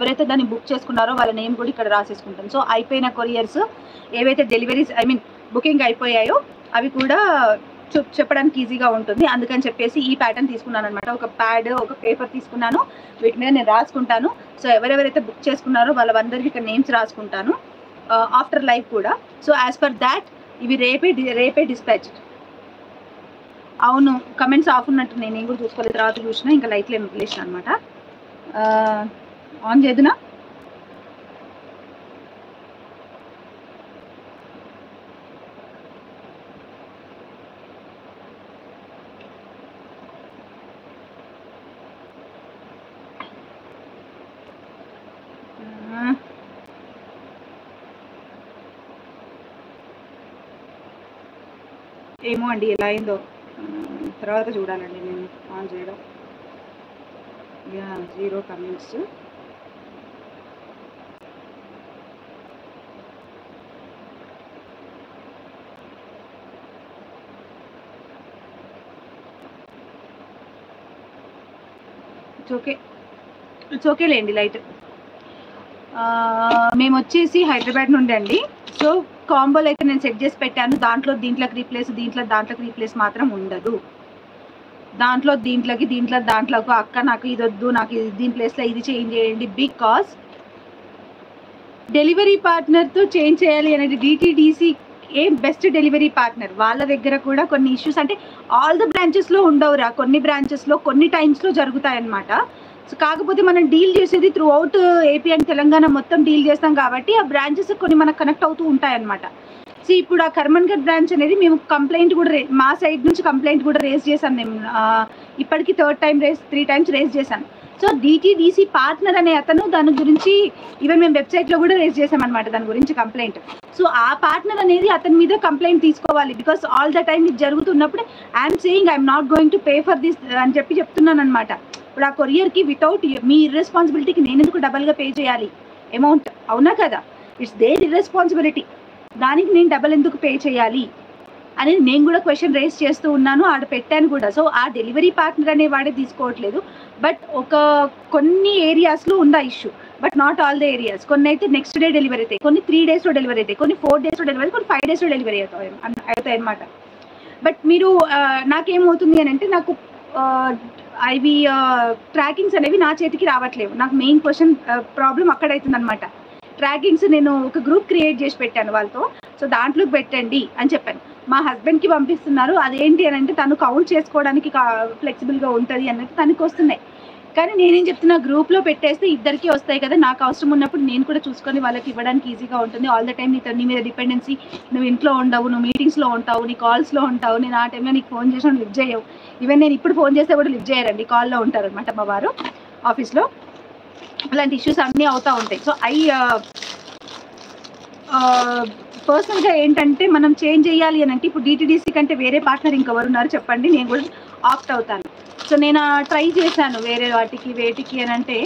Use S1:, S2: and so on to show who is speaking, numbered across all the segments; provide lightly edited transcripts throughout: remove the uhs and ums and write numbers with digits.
S1: ఎవరైతే దాన్ని బుక్ చేసుకున్నారో వాళ్ళ నేమ్ కూడా ఇక్కడ రాసేసుకుంటాను. సో అయిపోయిన కొరియర్స్ ఏవైతే డెలివరీస్ బుకింగ్ అయిపోయాయో అవి కూడా చెప్పడానికి ఈజీగా ఉంటుంది. అందుకని చెప్పేసి ఈ ప్యాటర్న్ తీసుకున్నాను అనమాట. ఒక ప్యాడ్, ఒక పేపర్ తీసుకున్నాను, వీటి మీద నేను రాసుకుంటాను. సో ఎవరెవరైతే బుక్ చేసుకున్నారో వాళ్ళందరికీ ఇక్కడ నేమ్స్ రాసుకుంటాను ఆఫ్టర్ లైవ్ కూడా. సో యాజ్ పర్ దాట్ ఇవి రేపే డిస్పాచ్. అవును, కమెంట్స్ ఆఫ్ ఉన్నట్టు నేను కూడా చూసుకోలేదు, తర్వాత చూసినా ఇంకా లైట్లు ఏమి వదిలేసిన అనమాట. ఆన్ చేద్దునా? ఏమో అండి ఎలా అయిందో తర్వాత చూడాలండి నేను ఆన్ చేయడం. Yeah 0 comments. ఇట్స్ ఓకే లేండి లైట్. మేము వచ్చేసి హైదరాబాద్ నుండి అండి. సో కాంబోలు అయితే నేను సెట్ చేసి పెట్టాను. దీంట్లోకి రీప్లేస్, దాంట్లోకి రీప్లేస్ మాత్రం ఉండదు. దీంట్లోకి అక్క నాకు ఇది వద్దు, నాకు దీని ప్లేస్లో ఇది చేంజ్ చేయండి. బికాస్ డెలివరీ పార్ట్నర్తో చేంజ్ చేయాలి అనేది DTDC బెస్ట్ డెలివరీ పార్ట్నర్. వాళ్ళ దగ్గర కూడా కొన్ని ఇష్యూస్ అంటే ఆల్ ద బ్రాంచెస్లో ఉండవురా, కొన్ని బ్రాంచెస్లో కొన్ని టైమ్స్లో జరుగుతాయన్నమాట. సో కాకపోతే మనం డీల్ చేసేది through out AP and Telangana మొత్తం డీల్ చేస్తాం కాబట్టి ఆ బ్రాంచెస్ కొన్ని మనకు కనెక్ట్ అవుతూ ఉంటాయన్నమాట. సో ఇప్పుడు ఆ కర్మన్ఘట్ బ్రాంచ్ అనేది మేము కంప్లైంట్ కూడా మా సైడ్ నుంచి కంప్లైంట్ కూడా రేజ్ చేశాను. నేను ఇప్పటికీ 3 టైమ్స్ రేజ్ చేశాను. సో DTDC పార్ట్నర్ అనే అతను దాని గురించి ఈవెన్ మేము వెబ్సైట్లో కూడా రేజ్ చేసామన్నమాట దాని గురించి కంప్లైంట్. సో ఆ పార్ట్నర్ అనేది అతని మీద కంప్లైంట్ తీసుకోవాలి. బికాస్ ఆల్ ద టైమ్ ఇది జరుగుతున్నప్పుడు I'm saying I'm not going to pay for this అని చెప్తున్నాను అనమాట. ఇప్పుడు ఆ కొరియర్కి వితౌట్ మీ ఇర్రెస్పాన్సిబిలిటీకి నేను ఎందుకు డబల్గా పే చేయాలి అమౌంట్? అవునా కదా? It's their irresponsibility. దానికి నేను డబల్ ఎందుకు పే చేయాలి అనేది నేను కూడా క్వశ్చన్ రేస్ చేస్తూ ఉన్నాను, ఆడ పెట్టాను కూడా. సో ఆ డెలివరీ పార్ట్నర్ అనేవాడే తీసుకోవట్లేదు. బట్ కొన్ని ఏరియాస్లో ఉందా issue, but not all the areas. కొన్ని అయితే నెక్స్ట్ డే డెలివరీ అవుతాయి, కొన్ని 3 డేస్లో డెలివరీ అవుతాయి, కొన్ని 4 డేస్లో డెలివరీ, కొన్ని 5 డేస్లో డెలివరీ అవుతాయి అనమాట. బట్ మీరు నాకేమవుతుంది అని అంటే నాకు అవి ట్రాకింగ్స్ అనేవి నా చేతికి రావట్లేవు. నాకు మెయిన్ క్వశ్చన్ ప్రాబ్లం అక్కడవుతుంది అనమాట. ట్రాకింగ్స్ నేను ఒక గ్రూప్ క్రియేట్ చేసి పెట్టాను వాళ్ళతో. సో దాంట్లోకి పెట్టండి అని చెప్పాను. మా హస్బెండ్కి పంపిస్తున్నారు. అదేంటి అని అంటే తను కౌంట్ చేసుకోవడానికి ఫ్లెక్సిబుల్గా ఉంటుంది అన్నట్టు తనకు వస్తున్నాయి. కానీ నేనేం చెప్తున్నా, గ్రూప్లో పెట్టేస్తే ఇద్దరికి వస్తాయి కదా, నాకు అవసరం ఉన్నప్పుడు నేను కూడా చూసుకొని వాళ్ళకి ఇవ్వడానికి ఈజీగా ఉంటుంది. ఆల్ ద టైం నీ మీద డిపెండెన్సీ, నువ్వు ఇంట్లో ఉండవు, నువ్వు మీటింగ్స్లో ఉంటావు, నీ కాల్స్లో ఉంటావు, నేను ఆ టైంలో నీకు ఫోన్ చేసినా లిఫ్ట్ చేయవు. ఈవెన్ నేను ఇప్పుడు ఫోన్ చేస్తే కూడా లిఫ్ట్ చేయరండి, కాల్లో ఉంటారనమాట మా వారు ఆఫీస్లో. అలాంటి ఇష్యూస్ అన్నీ అవుతూ ఉంటాయి. సో పర్సనల్గా ఏంటంటే మనం చేంజ్ చేయాలి అని అంటే ఇప్పుడు DTDC కంటే వేరే పార్ట్నర్ ఇంకెవరున్నారు చెప్పండి, నేను కూడా ఆప్ట్ అవుతాను. సో నేను ట్రై చేశాను వేరే వేటికి అని అంటే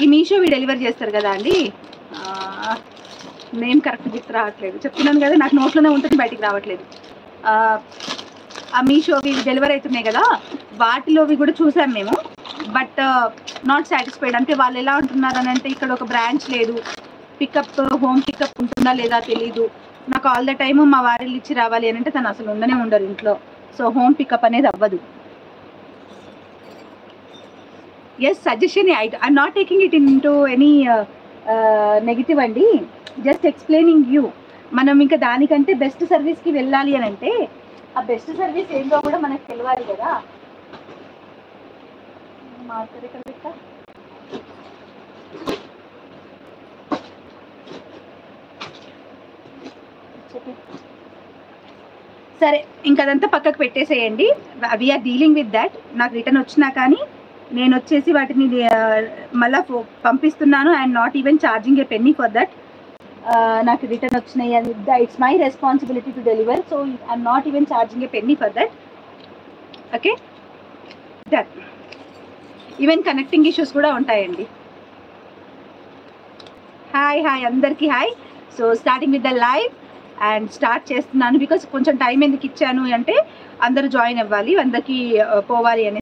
S1: ఈ మీషోవి డెలివరీ చేస్తారు కదా అండి, నేమ్ కరెక్ట్ గుర్తు రావట్లేదు, చెప్తున్నాను కదా నాకు నోట్లోనే ఉంటుంది బయటికి రావట్లేదు. ఆ మీషోవి డెలివరీ అవుతున్నాయి కదా, వాటిలోవి కూడా చూసాం మేము. But not satisfied. అంటే వాళ్ళు ఎలా అంటున్నారు అని అంటే ఇక్కడ ఒక బ్రాంచ్ లేదు, హోమ్ పికప్ ఉంటుందా లేదా తెలీదు. నాకు ఆల్ ద టైము మా వారిని ఇచ్చి రావాలి అని అంటే తను అసలు ఉండరు ఇంట్లో. సో హోమ్ పికప్ అనేది అవ్వదు. Yes, suggestion. I'm not taking it into any negative అండి, జస్ట్ ఎక్స్ప్లెయినింగ్ యూ. మనం ఇంకా దానికంటే బెస్ట్ సర్వీస్కి వెళ్ళాలి అని అంటే ఆ బెస్ట్ సర్వీస్ ఏంటో కూడా మనకు తెలియాలి కదా. సరే, ఇంకా అదంతా పక్కకు పెట్టేసేయండి. We're dealing with that. నాకు రిటర్న్ వచ్చినా కానీ నేను వచ్చేసి వాటిని మళ్ళీ పంపిస్తున్నాను. I'm not even charging a penny for that. నాకు రిటర్న్ వచ్చినాయి అని it's my responsibility to deliver. So I'm not even charging a penny for that. Okay, that. Even connecting issues కూడా ఉంటాయండి. హాయ్ అందరికీ hi. So starting with the live and start చేస్తున్నాను. Because కొంచెం time ఎందుకు ఇచ్చాను అంటే అందరూ జాయిన్ అవ్వాలి, అందరికీ పోవాలి అని.